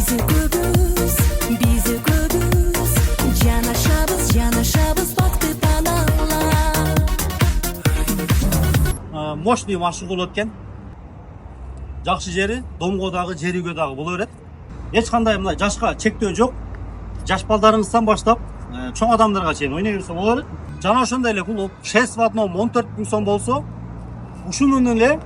bizi көбүз, жанашабыз бакты таналар. Мощный маршрут болот экен. Жакшы жери домго дагы, жериге дагы боло берет. Эч кандай мындай жашка чектөө жок. Жаш балдарыңыздан баштап чоң адамдарга чейин ойной берсе боло берет. Жана ошондой эле клуб 6 в одном 14 000 сом болсо, ушунун эле